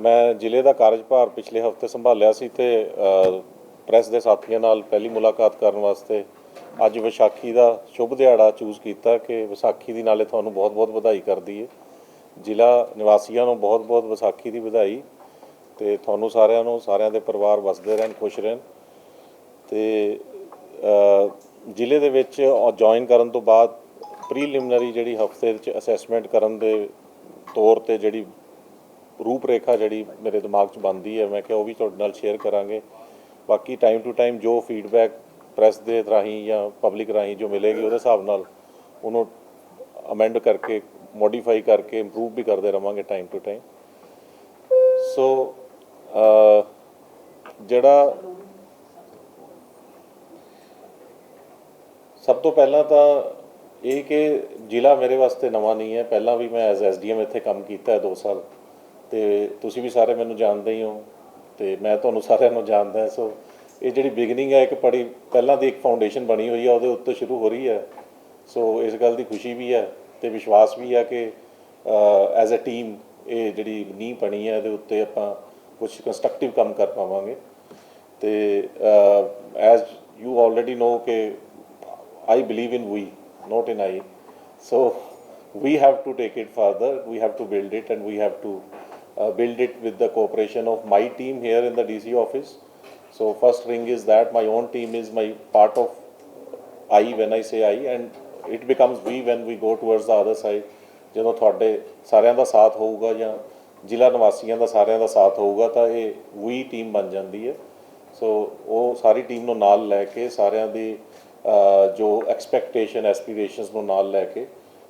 मैं ਜ਼ਿਲ੍ਹੇ ਦਾ ਕਾਰਜਭਾਰ ਪਿਛਲੇ ਹਫ਼ਤੇ ਸੰਭਾਲਿਆ ਸੀ ਤੇ ਪ੍ਰੈਸ ਦੇ ਸਾਥੀਆਂ ਨਾਲ ਪਹਿਲੀ ਮੁਲਾਕਾਤ ਕਰਨ ਵਾਸਤੇ ਅੱਜ ਵਿਸਾਖੀ ਦਾ ਸ਼ੁਭ ਦਿਹਾੜਾ ਚੂਜ਼ ਕੀਤਾ ਕਿ ਵਿਸਾਖੀ ਦੀ ਨਾਲੇ ਤੁਹਾਨੂੰ ਬਹੁਤ-ਬਹੁਤ ਵਧਾਈ ਕਰਦੀ ਹੈ। ਜ਼ਿਲ੍ਹਾ ਨਿਵਾਸੀਆਂ ਨੂੰ ਬਹੁਤ-ਬਹੁਤ ਵਿਸਾਖੀ ਦੀ ਵਧਾਈ ਤੇ ਤੁਹਾਨੂੰ ਸਾਰਿਆਂ ਨੂੰ ਸਾਰਿਆਂ ਦੇ ਪਰਿਵਾਰ ਵਸਦੇ ਰਹਿਣ, ਖੁਸ਼ ਰਹਿਣ। ਤੇ ਜ਼ਿਲ੍ਹੇ ਦੇ ਵਿੱਚ ਜੁਆਇਨ ਕਰਨ ਤੋਂ ਬਾਅਦ ਪ੍ਰੀਲਿਮਿਨਰੀ ਜਿਹੜੀ ਹਫ਼ਤੇ ਵਿੱਚ ਅਸੈਸਮੈਂਟ ਕਰਨ ਦੇ ਤੌਰ ਤੇ ਜਿਹੜੀ रूप रेखा जी मेरे दिमाग च बनती है, मैं क्या वो भी तुहाडे नाल शेयर करांगे। बाकी टाइम टू टाइम जो फीडबैक प्रैस के राही या पब्लिक राही जो मिलेगी उहदे हिसाब नाल उन्होंने अमेंड करके मॉडिफाई करके इंप्रूव भी करते रहांगे टाइम टू टाइम। सो जिहड़ा सब तो पहला तो ये कि जिला मेरे वास्ते नवा नहीं है, पहला भी मैं एज SDM इत्थे काम किया है 2 साल तो तुसी भी सारे मैनू जानते ही हो तो मैं तुहानू सारिਆਂ ਨੂੰ जानदा। सो ये जिहड़ी बिगनिंग है एक बड़ी पहलां दी एक फाउंडेशन बनी हुई है, उहदे उत्ते शुरू हो रही है। सो इस गल की खुशी भी है तो विश्वास भी है कि एज अ टीम ये जिहड़ी नींह बनी है इहदे उत्ते आपां कुछ कंस्ट्रक्टिव काम कर पावांगे। तो एज यू ऑलरेडी नो कि I believe in we not in I, so we have to take it further, we have to build it, and we have to build it with the cooperation of my team here in the DC office. So first ring is that my own team is my part of I when I say I, and it becomes we when we go towards the other side. ਜਦੋਂ ਤੁਹਾਡੇ ਸਾਰਿਆਂ ਦਾ ਸਾਥ ਹੋਊਗਾ ਜਾਂ ਜ਼ਿਲ੍ਹਾ ਨਿਵਾਸੀਆਂ ਦਾ ਸਾਰਿਆਂ ਦਾ ਸਾਥ ਹੋਊਗਾ ਤਾਂ ਇਹ ਵੀ ਟੀਮ ਬਣ ਜਾਂਦੀ ਹੈ। ਸੋ ਉਹ ਸਾਰੀ ਟੀਮ ਨੂੰ ਨਾਲ ਲੈ ਕੇ ਸਾਰਿਆਂ ਦੀ ਜੋ ਐਕਸਪੈਕਟੇਸ਼ਨ ਐਸਪੀਰੇਸ਼ਨਸ ਨੂੰ ਨਾਲ ਲੈ ਕੇ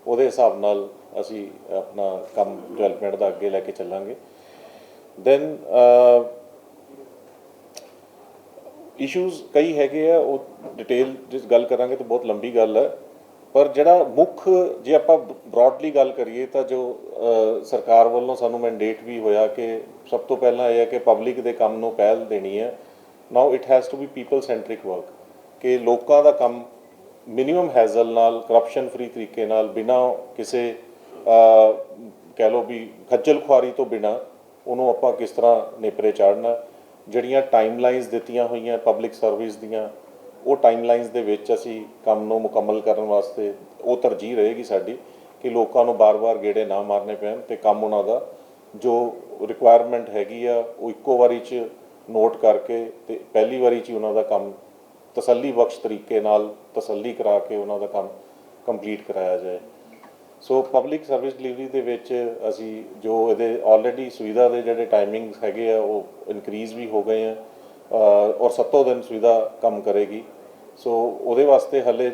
ਉਹਦੇ ਹਿਸਾਬ ਨਾਲ ਅਸੀਂ ਆਪਣਾ ਕੰਮ ਡਿਵੈਲਪਮੈਂਟ ਦਾ ਅੱਗੇ ਲੈ ਕੇ ਚੱਲਾਂਗੇ। ਦੈਨ ਇਸ਼ੂਜ਼ ਕਈ ਹੈਗੇ ਆ, ਉਹ ਡਿਟੇਲ ਜਿਸ ਗੱਲ ਕਰਾਂਗੇ ਤਾਂ ਬਹੁਤ ਲੰਬੀ ਗੱਲ ਹੈ, ਪਰ ਜਿਹੜਾ ਮੁੱਖ ਜੇ ਆਪਾਂ ਬਰੋਡਲੀ ਗੱਲ ਕਰੀਏ ਤਾਂ ਜੋ ਸਰਕਾਰ ਵੱਲੋਂ ਸਾਨੂੰ ਮੈਂਡੇਟ ਵੀ ਹੋਇਆ ਕਿ ਸਭ ਤੋਂ ਪਹਿਲਾਂ ਇਹ ਹੈ ਕਿ ਪਬਲਿਕ ਦੇ ਕੰਮ ਨੂੰ ਪਹਿਲ ਦੇਣੀ ਹੈ। Now it has to be people centric work, ਕਿ ਲੋਕਾਂ ਦਾ ਕੰਮ ਮਿਨੀਮਮ ਹੈਜ਼ਲ ਨਾਲ ਕਰਪਸ਼ਨ ਫਰੀ ਤਰੀਕੇ ਨਾਲ ਬਿਨਾਂ ਕਿਸੇ ਕਹਿ ਲਓ ਵੀ ਖੱਜਲ ਖੁਆਰੀ ਤੋਂ ਬਿਨਾਂ ਉਹਨੂੰ ਆਪਾਂ ਕਿਸ ਤਰ੍ਹਾਂ ਨੇਪਰੇ ਚਾੜਨਾ। ਜਿਹੜੀਆਂ ਟਾਈਮਲਾਈਨਸ ਦਿੱਤੀਆਂ ਹੋਈਆਂ ਪਬਲਿਕ ਸਰਵਿਸ ਦੀਆਂ ਉਹ ਟਾਈਮਲਾਈਨਸ ਦੇ ਵਿੱਚ ਅਸੀਂ ਕੰਮ ਨੂੰ ਮੁਕੰਮਲ ਕਰਨ ਵਾਸਤੇ ਉਹ ਤਰਜੀਹ ਰਹੇਗੀ ਸਾਡੀ ਕਿ ਲੋਕਾਂ ਨੂੰ ਬਾਰ-ਬਾਰ ਗੇੜੇ ਨਾ ਮਾਰਨੇ ਪੈਣ ਅਤੇ ਕੰਮ ਉਹਨਾਂ ਦਾ ਜੋ ਰਿਕੁਆਇਰਮੈਂਟ ਹੈਗੀ ਆ ਉਹ ਇੱਕੋ ਵਾਰੀ 'ਚ ਨੋਟ ਕਰਕੇ ਅਤੇ ਪਹਿਲੀ ਵਾਰੀ 'ਚ ਹੀ ਉਹਨਾਂ ਦਾ ਕੰਮ ਤਸੱਲੀ ਬਖਸ਼ ਤਰੀਕੇ ਨਾਲ ਤਸੱਲੀ ਕਰਾ ਕੇ ਉਹਨਾਂ ਦਾ ਕੰਮ ਕੰਪਲੀਟ ਕਰਾਇਆ ਜਾਏ। ਸੋ ਪਬਲਿਕ ਸਰਵਿਸ ਡਿਲੀਵਰੀ ਦੇ ਵਿੱਚ ਅਸੀਂ ਜੋ ਇਹਦੇ ਆਲਰੇਡੀ ਸੁਵਿਧਾ ਦੇ ਜਿਹੜੇ ਟਾਈਮਿੰਗਸ ਹੈਗੇ ਆ ਉਹ ਇਨਕਰੀਜ਼ ਵੀ ਹੋ ਗਏ ਆ ਔਰ 7 ਦਿਨ ਸੁਵਿਧਾ ਕੰਮ ਕਰੇਗੀ। ਸੋ ਉਹਦੇ ਵਾਸਤੇ ਹਾਲੇ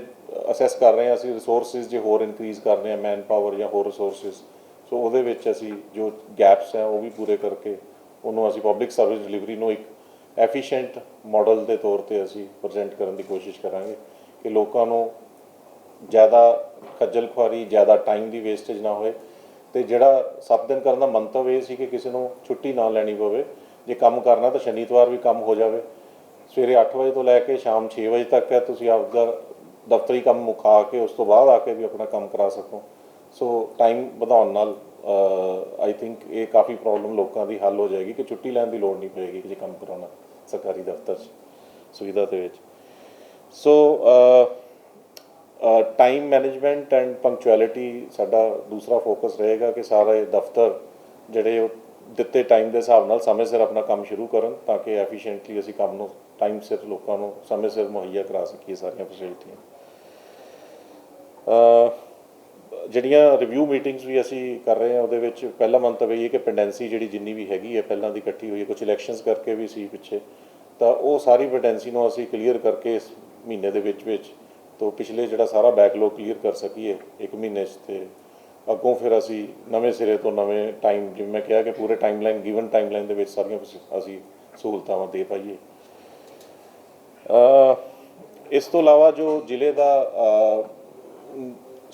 ਅਸੈਸ ਕਰ ਰਹੇ ਹਾਂ ਅਸੀਂ ਰਿਸੋਰਸਿਸ ਜੇ ਹੋਰ ਇਨਕਰੀਜ਼ ਕਰ ਰਹੇ ਹਾਂ, ਮੈਨ ਪਾਵਰ ਜਾਂ ਹੋਰ ਰਿਸੋਰਸਿਸ। ਸੋ ਉਹਦੇ ਵਿੱਚ ਅਸੀਂ ਜੋ ਗੈਪਸ ਹੈ ਉਹ ਵੀ ਪੂਰੇ ਕਰਕੇ ਉਹਨੂੰ ਅਸੀਂ ਪਬਲਿਕ ਸਰਵਿਸ ਡਿਲੀਵਰੀ ਨੂੰ ਇੱਕ ਐਫੀਸ਼ੀਐਂਟ ਮਾਡਲ ਦੇ ਤੌਰ 'ਤੇ ਅਸੀਂ ਪ੍ਰਜੈਂਟ ਕਰਨ ਦੀ ਕੋਸ਼ਿਸ਼ ਕਰਾਂਗੇ ਕਿ ਲੋਕਾਂ ਨੂੰ ਜ਼ਿਆਦਾ ਖੱਜਲ ਖੁਆਰੀ ਜ਼ਿਆਦਾ ਟਾਈਮ ਦੀ ਵੇਸਟੇਜ ਨਾ ਹੋਏ। ਅਤੇ ਜਿਹੜਾ 7 ਦਿਨ ਕਰਨ ਦਾ ਮੰਤਵ ਇਹ ਸੀ ਕਿ ਕਿਸੇ ਨੂੰ ਛੁੱਟੀ ਨਾ ਲੈਣੀ ਪਵੇ। ਜੇ ਕੰਮ ਕਰਨਾ ਤਾਂ ਸ਼ਨੀਵਾਰ ਵੀ ਕੰਮ ਹੋ ਜਾਵੇ, ਸਵੇਰੇ 8 ਵਜੇ ਤੋਂ ਲੈ ਕੇ ਸ਼ਾਮ 6 ਵਜੇ ਤੱਕ ਹੈ, ਤੁਸੀਂ ਆਪਦਾ ਦਫ਼ਤਰੀ ਕੰਮ ਮੁਕਾ ਕੇ ਉਸ ਤੋਂ ਬਾਅਦ ਆ ਕੇ ਵੀ ਆਪਣਾ ਕੰਮ ਕਰਾ ਸਕੋ। ਸੋ ਟਾਈਮ ਵਧਾਉਣ ਨਾਲ ਆਈ ਥਿੰਕ ਇਹ ਕਾਫੀ ਪ੍ਰੋਬਲਮ ਲੋਕਾਂ ਦੀ ਹੱਲ ਹੋ ਜਾਏਗੀ ਕਿ ਛੁੱਟੀ ਲੈਣ ਦੀ ਲੋੜ ਨਹੀਂ ਪਏਗੀ ਜੇ ਕੰਮ ਕਰਾਉਣਾ ਸਰਕਾਰੀ ਦਫ਼ਤਰ 'ਚ ਸੁਵਿਧਾ ਦੇ ਵਿੱਚ। ਸੋ टाइम मैनेजमेंट एंड पंक्चुअलिटी साडा दूसरा फोकस रहेगा कि सारे दफ्तर जिहड़े दिते टाइम के हिसाब नाल समय सिर अपना काम शुरू करन ताकि एफिशिएंटली असीं काम नूं टाइम सिर लोकां नूं समय सिर मुहैया करा सकीए सारियां फैसिलिटियां। जिहड़ियां रिव्यू मीटिंग्स भी असीं कर रहे हैं उहदे विच पहला मंतव ये कि पेंडेंसी जिहड़ी जिन्नी भी हैगी है पहलां दी इकट्ठी हुई है, कुछ इलैक्शनस करके भी सी पिछे, तो वो सारी पेंडेंसी नूं असीं क्लीयर करके इस महीने दे विच तो पिछले जो सारा बैकलॉग क्लीयर कर सकीए 1 महीने तो अगों फिर असी नवे सिरे तो नवे टाइम जिवें मैं कहा कि पूरे टाइमलाइन गिवन टाइमलाइन के सारिया असी सहूलतां दे पाइए। इस तो इलावा जो जिले का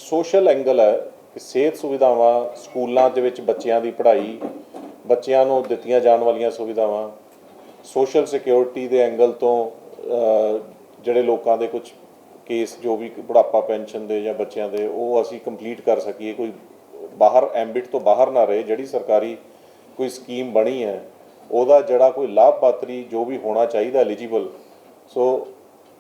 सोशल एंगल है कि सेहत सुविधावां स्कूलों के बच्चों की पढ़ाई बच्चों को दित्तियां जाण वालियां सुविधावां सोशल सिक्योरिटी के एंगल तो जिहड़े लोगों के कुछ केस जो भी बुढ़ापा पेंशन दे या बच्चों के वो असी कंप्लीट कर सकीए, कोई बाहर एम्बिट तो बाहर ना रहे। जिहड़ी सरकारी ਕੋਈ ਸਕੀਮ ਬਣੀ ਹੈ ਉਹਦਾ ਜਿਹੜਾ ਕੋਈ ਲਾਭਪਾਤਰੀ ਜੋ ਵੀ ਹੋਣਾ ਚਾਹੀਦਾ ਐਲੀਜੀਬਲ, ਸੋ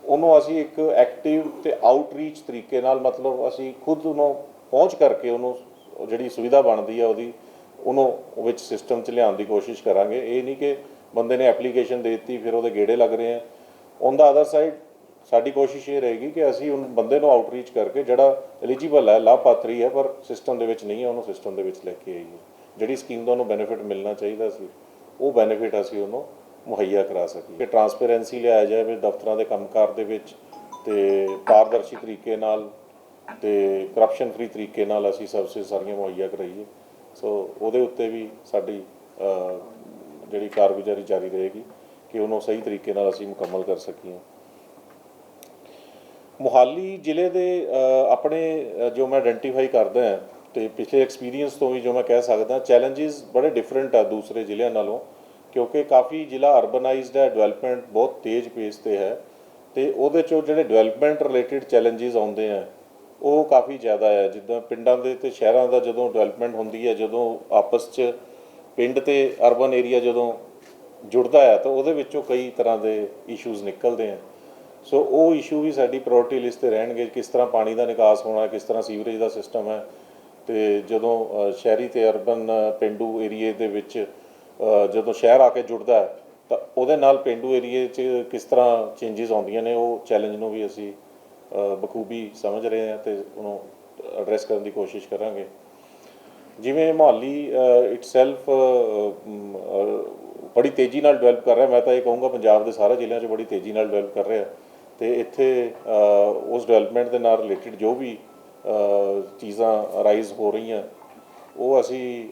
ਉਹਨੂੰ ਅਸੀਂ ਇੱਕ ਐਕਟਿਵ ਤੇ ਆਊਟਰੀਚ ਤਰੀਕੇ ਨਾਲ, ਮਤਲਬ ਅਸੀਂ ਖੁਦ ਉਹਨੂੰ ਪਹੁੰਚ ਕਰਕੇ ਉਹਨੂੰ ਜਿਹੜੀ ਸੁਵਿਧਾ ਬਣਦੀ ਹੈ ਉਹਨੂੰ ਵਿੱਚ ਸਿਸਟਮ 'ਚ ਲਿਆਉਣ ਦੀ ਕੋਸ਼ਿਸ਼ ਕਰਾਂਗੇ। ਇਹ ਨਹੀਂ ਕਿ ਬੰਦੇ ਨੇ ਐਪਲੀਕੇਸ਼ਨ ਦੇ ਦਿੱਤੀ ਫਿਰ ਉਹਦੇ ਗੇੜੇ ਲੱਗ ਰਹੇ ਆ। ਔਨ ਦਾ ਅਦਰ ਸਾਈਡ ਸਾਡੀ ਕੋਸ਼ਿਸ਼ ਇਹ ਰਹੇਗੀ ਕਿ ਅਸੀਂ ਉਹ ਬੰਦੇ ਨੂੰ ਆਊਟਰੀਚ ਕਰਕੇ ਜਿਹੜਾ ਐਲੀਜੀਬਲ ਹੈ, ਲਾਭਪਾਤਰੀ ਹੈ ਪਰ ਸਿਸਟਮ ਦੇ ਵਿੱਚ ਨਹੀਂ ਹੈ, ਉਹਨੂੰ ਸਿਸਟਮ ਦੇ ਵਿੱਚ ਲੈ ਕੇ ਆਈਏ। ਜਿਹੜੀ ਸਕੀਮ ਦਾ ਉਹਨੂੰ ਬੈਨੀਫਿਟ ਮਿਲਣਾ ਚਾਹੀਦਾ ਸੀ ਉਹ ਬੈਨੀਫਿਟ ਅਸੀਂ ਉਹਨੂੰ ਮੁਹੱਈਆ ਕਰਾ ਸਕੀਏ। ਕਿ ਟਰਾਂਸਪੇਰੈਂਸੀ ਲਿਆਇਆ ਜਾਵੇ ਦਫ਼ਤਰਾਂ ਦੇ ਕੰਮਕਾਰ ਦੇ ਵਿੱਚ, ਤੇ ਪਾਰਦਰਸ਼ੀ ਤਰੀਕੇ ਨਾਲ ਤੇ ਕਰਪਸ਼ਨ ਫਰੀ ਤਰੀਕੇ ਨਾਲ ਅਸੀਂ ਸਰਵਿਸਿਜ਼ ਸਾਰੀਆਂ ਮੁਹੱਈਆ ਕਰਾਈਏ। ਸੋ ਉਹਦੇ ਉੱਤੇ ਵੀ ਸਾਡੀ ਜਿਹੜੀ ਕਾਰਗੁਜ਼ਾਰੀ ਜਾਰੀ ਰਹੇਗੀ ਕਿ ਉਹਨੂੰ ਸਹੀ ਤਰੀਕੇ ਨਾਲ ਅਸੀਂ ਮੁਕੰਮਲ ਕਰ ਸਕੀਏ। ਮੋਹਾਲੀ ਜ਼ਿਲ੍ਹੇ ਦੇ ਆਪਣੇ ਜੋ ਮੈਂ ਆਇਡੈਂਟੀਫਾਈ ਕਰਦਾ ਹਾਂ ਤੇ ਪਿਛਲੇ ਐਕਸਪੀਰੀਅੰਸ ਤੋਂ ਵੀ ਜੋ ਮੈਂ ਕਹਿ ਸਕਦਾ, ਚੈਲੰਜਸ ਬੜੇ ਡਿਫਰੈਂਟ ਆ ਦੂਸਰੇ ਜ਼ਿਲ੍ਹਿਆਂ ਨਾਲੋਂ, ਕਿਉਂਕਿ ਕਾਫੀ ਜ਼ਿਲ੍ਹਾ ਅਰਬਨਾਈਜ਼ਡ ਹੈ, ਡਿਵੈਲਪਮੈਂਟ ਬਹੁਤ ਤੇਜ਼ ਪੇਸ ਤੇ ਹੈ, ਤੇ ਉਹਦੇ 'ਚੋਂ ਜਿਹੜੇ ਡਿਵੈਲਪਮੈਂਟ ਰਿਲੇਟਿਡ ਚੈਲੰਜਸ ਆਉਂਦੇ ਆ ਉਹ ਕਾਫੀ ਜ਼ਿਆਦਾ ਹੈ। ਜਿੱਦਾਂ ਪਿੰਡਾਂ ਦੇ ਤੇ ਸ਼ਹਿਰਾਂ ਦਾ ਜਦੋਂ ਡਿਵੈਲਪਮੈਂਟ ਹੁੰਦੀ ਹੈ, ਜਦੋਂ ਆਪਸ 'ਚ ਪਿੰਡ ਤੇ ਅਰਬਨ ਏਰੀਆ ਜਦੋਂ ਜੁੜਦਾ ਹੈ ਤਾਂ ਉਹਦੇ ਵਿੱਚੋਂ ਕਈ ਤਰ੍ਹਾਂ ਦੇ ਇਸ਼ੂਜ਼ ਨਿਕਲਦੇ ਆ। ਸੋ ਉਹ ਇਸ਼ੂ ਵੀ ਸਾਡੀ ਪ੍ਰਾਇੋਰਟੀ ਲਿਸਟ 'ਤੇ ਰਹਿਣਗੇ। ਕਿਸ ਤਰ੍ਹਾਂ ਪਾਣੀ ਦਾ ਨਿਕਾਸ ਹੋਣਾ, ਕਿਸ ਤਰ੍ਹਾਂ ਸੀਵਰੇਜ ਦਾ ਸਿਸਟਮ ਹੈ, ਤੇ ਜਦੋਂ ਸ਼ਹਿਰੀ ਤੇ ਅਰਬਨ ਪੇਂਡੂ ਏਰੀਏ ਦੇ ਵਿੱਚ ਜਦੋਂ ਸ਼ਹਿਰ ਆ ਕੇ ਜੁੜਦਾ ਹੈ ਤਾਂ ਉਹਦੇ ਨਾਲ ਪੇਂਡੂ ਏਰੀਏ 'ਚ ਕਿਸ ਤਰ੍ਹਾਂ ਚੇਂਜਸ ਆਉਂਦੀਆਂ ਨੇ, ਉਹ ਚੈਲੰਜ ਨੂੰ ਵੀ ਅਸੀਂ ਬਖੂਬੀ ਸਮਝ ਰਹੇ ਹਾਂ ਤੇ ਉਹਨੂੰ ਐਡਰੈਸ ਕਰਨ ਦੀ ਕੋਸ਼ਿਸ਼ ਕਰਾਂਗੇ। ਜਿਵੇਂ ਮੁਹਾਲੀ ਇਟਸੈਲਫ ਬੜੀ ਤੇਜ਼ੀ ਨਾਲ ਡਿਵੈਲਪ ਕਰ ਰਿਹਾ, ਮੈਂ ਤਾਂ ਇਹ ਕਹੂੰਗਾ ਪੰਜਾਬ ਦੇ ਸਾਰੇ ਜ਼ਿਲ੍ਹਿਆਂ 'ਚ ਬੜੀ ਤੇਜ਼ੀ ਨਾਲ ਡਿਵੈਲਪ ਕਰ ਰਿਹਾ, ਤੇ ਇੱਥੇ ਉਸ ਡਿਵੈਲਪਮੈਂਟ ਦੇ ਨਾਲ ਰਿਲੇਟਿਡ ਜੋ ਵੀ ਚੀਜ਼ਾਂ ਅਰਾਈਜ਼ ਹੋ ਰਹੀਆਂ ਉਹ ਅਸੀਂ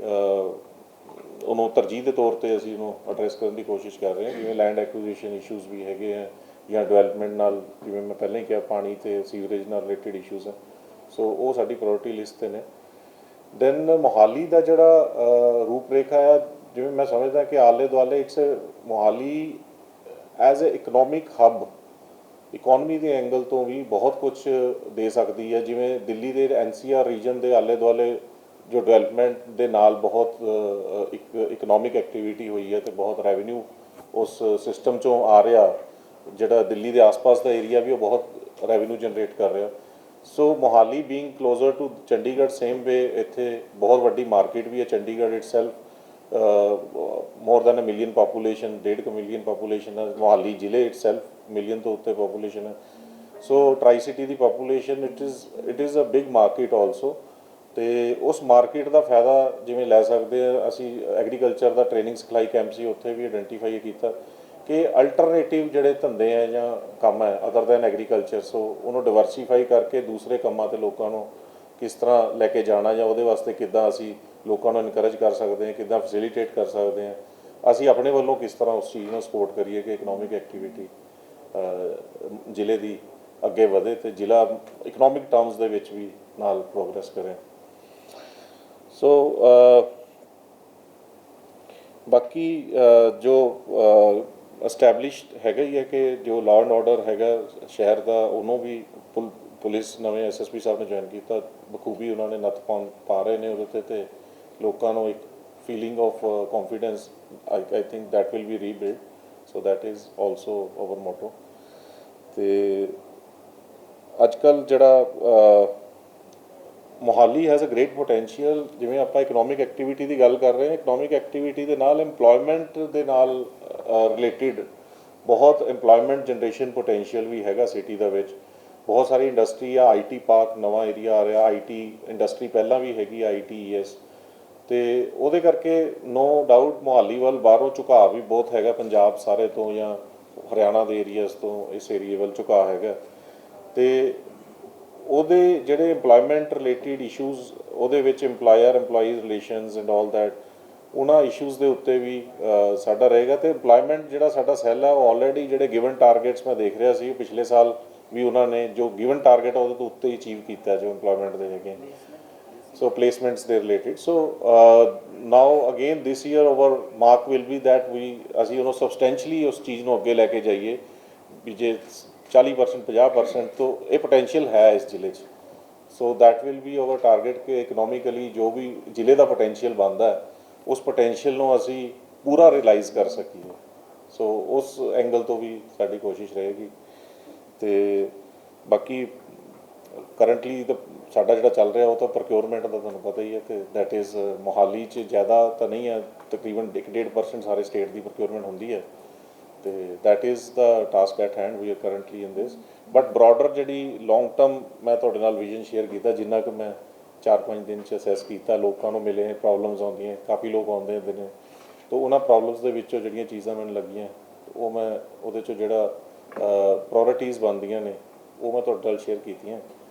ਉਹਨੂੰ ਤਰਜੀਹ ਦੇ ਤੌਰ 'ਤੇ ਅਸੀਂ ਉਹਨੂੰ ਐਡਰੈਸ ਕਰਨ ਦੀ ਕੋਸ਼ਿਸ਼ ਕਰ ਰਹੇ ਹਾਂ। ਜਿਵੇਂ ਲੈਂਡ ਐਕੁਜੀਸ਼ਨ ਇਸ਼ੂਜ਼ ਵੀ ਹੈਗੇ ਆ, ਜਾਂ ਡਿਵੈਲਪਮੈਂਟ ਨਾਲ, ਜਿਵੇਂ ਮੈਂ ਪਹਿਲਾਂ ਹੀ ਕਿਹਾ, ਪਾਣੀ ਤੇ ਸੀਵਰੇਜ ਨਾਲ ਰਿਲੇਟਿਡ ਇਸ਼ੂਜ਼ ਹੈ, ਸੋ ਉਹ ਸਾਡੀ ਪ੍ਰਾਇੋਰਟੀ ਲਿਸਟ 'ਤੇ ਨੇ। ਦੈਨ ਮੋਹਾਲੀ ਦਾ ਜਿਹੜਾ ਰੂਪ ਰੇਖਾ ਹੈ, ਜਿਵੇਂ ਮੈਂ ਸਮਝਦਾ ਕਿ ਆਲੇ ਦੁਆਲੇ it's Mohali as a economic hub, economy ਦੇ ਐਂਗਲ ਤੋਂ ਵੀ ਬਹੁਤ ਕੁਝ ਦੇ ਸਕਦੀ ਹੈ। ਜਿਵੇਂ ਦਿੱਲੀ ਦੇ NCR ਰੀਜਨ ਦੇ ਆਲੇ ਦੁਆਲੇ ਜੋ ਡਿਵੈਲਪਮੈਂਟ ਦੇ ਨਾਲ ਬਹੁਤ ਇੱਕ ਇਕਨੋਮਿਕ ਐਕਟੀਵਿਟੀ ਹੋਈ ਹੈ ਤੇ ਬਹੁਤ ਰੈਵਨਿਊ ਉਸ ਸਿਸਟਮ 'ਚੋਂ ਆ ਰਿਹਾ, ਜਿਹੜਾ ਦਿੱਲੀ ਦੇ ਆਸ-ਪਾਸ ਦਾ ਏਰੀਆ ਵੀ ਉਹ ਬਹੁਤ ਰੈਵਨਿਊ ਜਨਰੇਟ ਕਰ ਰਿਹਾ। So Mohali being closer to Chandigarh, same way ਇੱਥੇ ਬਹੁਤ ਵੱਡੀ ਮਾਰਕੀਟ ਵੀ ਹੈ। Chandigarh itself more than 1 million population, 1.5 million population ਹੈ। ਮੋਹਾਲੀ ਜ਼ਿਲ੍ਹੇ ਇਟਸੈਲਫ ਮਿਲੀਅਨ ਤੋਂ ਉੱਤੇ ਪਾਪੂਲੇਸ਼ਨ ਹੈ। ਸੋ ਟਰਾਈ ਸਿਟੀ ਦੀ population it is a big market also, ਤੇ ਉਸ ਮਾਰਕੀਟ ਦਾ ਫਾਇਦਾ ਜਿਵੇਂ ਲੈ ਸਕਦੇ ਆ ਅਸੀਂ। ਐਗਰੀਕਲਚਰ ਦਾ ਟ੍ਰੇਨਿੰਗ ਸਿਖਲਾਈ ਕੈਂਪ ਸੀ, ਉੱਥੇ ਵੀ ਆਇਡੈਂਟੀਫਾਈ ਕੀਤਾ ਕਿ ਅਲਟਰਨੇਟਿਵ ਜਿਹੜੇ ਧੰਦੇ ਹੈ ਜਾਂ ਕੰਮ ਹੈ ਅਦਰ ਦੈਨ ਐਗਰੀਕਲਚਰ, ਸੋ ਉਹਨੂੰ ਡਿਵਰਸੀਫਾਈ ਕਰਕੇ ਦੂਸਰੇ ਕੰਮਾਂ 'ਤੇ ਲੋਕਾਂ ਨੂੰ ਕਿਸ ਤਰ੍ਹਾਂ ਲੈ ਕੇ ਜਾਣਾ, ਜਾਂ ਉਹਦੇ ਵਾਸਤੇ ਕਿੱਦਾਂ ਅਸੀਂ ਲੋਕਾਂ ਨੂੰ ਇਨਕਰੇਜ ਕਰ ਸਕਦੇ ਹਾਂ, ਕਿੱਦਾਂ ਫੈਸਿਲੀਟੇਟ ਕਰ ਸਕਦੇ ਹਾਂ, ਅਸੀਂ ਆਪਣੇ ਵੱਲੋਂ ਕਿਸ ਤਰ੍ਹਾਂ ਉਸ ਚੀਜ਼ ਨੂੰ ਸਪੋਰਟ ਕਰੀਏ ਕਿ ਇਕਨੋਮਿਕ ਐਕਟੀਵਿਟੀ ਜ਼ਿਲ੍ਹੇ ਦੀ ਅੱਗੇ ਵਧੇ ਤੇ ਜ਼ਿਲ੍ਹਾ ਇਕਨੋਮਿਕ ਟਰਮਸ ਦੇ ਵਿੱਚ ਵੀ ਨਾਲ ਪ੍ਰੋਗਰੈਸ ਕਰੇ। ਸੋ ਬਾਕੀ ਜੋ ਐਸਟੈਬਲਿਸ਼ਡ ਹੈਗਾ ਹੀ ਹੈ ਕਿ ਜੋ ਲਾਅ ਐਂਡ ਆਰਡਰ ਹੈਗਾ ਸ਼ਹਿਰ ਦਾ, ਉਹਨੂੰ ਵੀ ਪੁਲਿਸ ਨਵੇਂ SSP ਸਾਹਿਬ ਨੇ ਜੁਆਇਨ ਕੀਤਾ, ਬਖੂਬੀ ਉਹਨਾਂ ਨੇ ਨੱਥ ਪਾ ਰਹੇ ਨੇ ਉਹਦੇ 'ਤੇ, ਤੇ ਲੋਕਾਂ ਨੂੰ ਇੱਕ feeling of confidence I think that will be rebuild, so that is also our motto. ਤੇ ਅੱਜ ਕੱਲ੍ਹ ਜਿਹੜਾ Mohali has a great potential, ਜਿਵੇਂ ਆਪਾਂ ਇਕਨੋਮਿਕ ਐਕਟੀਵਿਟੀ ਦੀ ਗੱਲ ਕਰ ਰਹੇ ਹਾਂ, ਇਕਨੋਮਿਕ ਐਕਟੀਵਿਟੀ ਦੇ ਨਾਲ ਇੰਪਲੋਇਮੈਂਟ ਦੇ ਨਾਲ ਰਿਲੇਟਿਡ ਬਹੁਤ ਇੰਪਲੋਇਮੈਂਟ ਜਨਰੇਸ਼ਨ ਪੋਟੈਂਸ਼ੀਅਲ ਵੀ ਹੈਗਾ ਸਿਟੀ ਦੇ ਵਿੱਚ। ਬਹੁਤ ਸਾਰੀ ਇੰਡਸਟਰੀ ਆ, IT ਪਾਰਕ ਨਵਾਂ ਏਰੀਆ ਆ ਰਿਹਾ, IT ਇੰਡਸਟਰੀ ਪਹਿਲਾਂ ਵੀ ਹੈਗੀ ITES, ਤੇ ਉਹਦੇ ਕਰਕੇ ਨੋ ਡਾਊਟ ਮੋਹਾਲੀ ਵੱਲ ਬਾਹਰੋਂ ਝੁਕਾਅ ਵੀ ਬਹੁਤ ਹੈਗਾ, ਪੰਜਾਬ ਸਾਰੇ ਤੋਂ ਜਾਂ ਹਰਿਆਣਾ ਦੇ ਏਰੀਆਜ਼ ਤੋਂ ਇਸ ਏਰੀਏ ਵੱਲ ਝੁਕਾਅ ਹੈਗਾ। ਤੇ ਉਹਦੇ ਜਿਹੜੇ ਇੰਪਲੋਇਮੈਂਟ ਰਿਲੇਟਿਡ ਇਸ਼ੂਜ਼ ਉਹਦੇ ਵਿੱਚ EMPLOYER-EMPLOYEE relations and all that, ਉਹਨਾਂ ਇਸ਼ੂਜ਼ ਦੇ ਉੱਤੇ ਵੀ ਸਾਡਾ ਰਹੇਗਾ। ਤੇ ਇੰਪਲੋਇਮੈਂਟ ਜਿਹੜਾ ਸਾਡਾ ਸੈੱਲ ਹੈ ਉਹ ਆਲਰੇਡੀ ਜਿਹੜੇ ਗਿਵਨ ਟਾਰਗੇਟਸ ਮੈਂ ਦੇਖ ਰਿਹਾ ਸੀ ਪਿਛਲੇ ਸਾਲ ਵੀ ਉਹਨਾਂ ਨੇ ਜੋ ਗਿਵਨ ਟਾਰਗੇਟ ਉਹਦੇ ਤੋਂ ਉੱਤੇ ਹੀ ਅਚੀਵ ਕੀਤਾ ਜੋ ਇੰਪਲੋਇਮੈਂਟ ਦੇ ਹੈਗੇ, ਸੋ ਪਲੇਸਮੈਂਟਸ ਦੇ related. So now again this year our mark will be that ਅਸੀਂ ਉਹਨੂੰ ਸਬਸਟੈਂਸ਼ਲੀ ਉਸ ਚੀਜ਼ ਨੂੰ ਅੱਗੇ ਲੈ ਕੇ ਜਾਈਏ ਵੀ ਜੇ 40% 50% ਤੋਂ ਇਹ ਪੋਟੈਂਸ਼ੀਅਲ ਹੈ ਇਸ ਜ਼ਿਲ੍ਹੇ 'ਚ। So that will be our target ਕਿ ਇਕਨੋਮਿਕਲੀ ਜੋ ਵੀ ਜ਼ਿਲ੍ਹੇ ਦਾ ਪੋਟੈਂਸ਼ੀਅਲ ਬਣਦਾ ਹੈ ਉਸ ਪੋਟੈਂਸ਼ੀਅਲ ਨੂੰ ਅਸੀਂ ਪੂਰਾ ਰਿਅਲਾਈਜ਼ ਕਰ ਸਕੀਏ। ਸੋ ਉਸ ਐਂਗਲ ਤੋਂ ਵੀ ਸਾਡੀ ਕੋਸ਼ਿਸ਼ ਰਹੇਗੀ। ਤੇ ਬਾਕੀ ਕਰੰਟਲੀ ਤਾਂ ਸਾਡਾ ਜਿਹੜਾ ਚੱਲ ਰਿਹਾ ਉਹ ਤਾਂ ਪ੍ਰੋਕਿਉਰਮੈਂਟ ਦਾ ਤੁਹਾਨੂੰ ਪਤਾ ਹੀ ਹੈ ਕਿ ਦੈਟ ਇਜ਼ ਮੋਹਾਲੀ 'ਚ ਜ਼ਿਆਦਾ ਤਾਂ ਨਹੀਂ ਹੈ, ਤਕਰੀਬਨ 1-1.5% ਸਾਰੇ ਸਟੇਟ ਦੀ ਪ੍ਰੋਕਿਉਰਮੈਂਟ ਹੁੰਦੀ ਹੈ। ਤੇ that is the task at hand, we are currently in this. But broader ਜਿਹੜੀ ਲੌਂਗ ਟਰਮ ਮੈਂ ਤੁਹਾਡੇ ਨਾਲ ਵਿਜ਼ਨ ਸ਼ੇਅਰ ਕੀਤਾ, ਜਿੰਨਾ ਕੁ ਮੈਂ 4-5 ਦਿਨ 'ਚ ਅਸੈਸ ਕੀਤਾ, ਲੋਕਾਂ ਨੂੰ ਮਿਲੇ, ਪ੍ਰੋਬਲਮਸ ਆਉਂਦੀਆਂ, ਕਾਫੀ ਲੋਕ ਆਉਂਦੇ ਹੁੰਦੇ ਨੇ। ਤਾਂ ਉਹਨਾਂ ਪ੍ਰੋਬਲਮਸ ਦੇ ਵਿੱਚੋਂ ਜਿਹੜੀਆਂ ਚੀਜ਼ਾਂ ਮੈਨੂੰ ਲੱਗੀਆਂ ਉਹ ਮੈਂ ਉਹਦੇ 'ਚੋਂ ਜਿਹੜਾ ਪ੍ਰਾਇੋਰਟੀਜ਼ ਬਣਦੀਆਂ ਨੇ ਉਹ ਮੈਂ ਤੁਹਾਡੇ ਨਾਲ ਸ਼ੇਅਰ ਕੀਤੀਆਂ।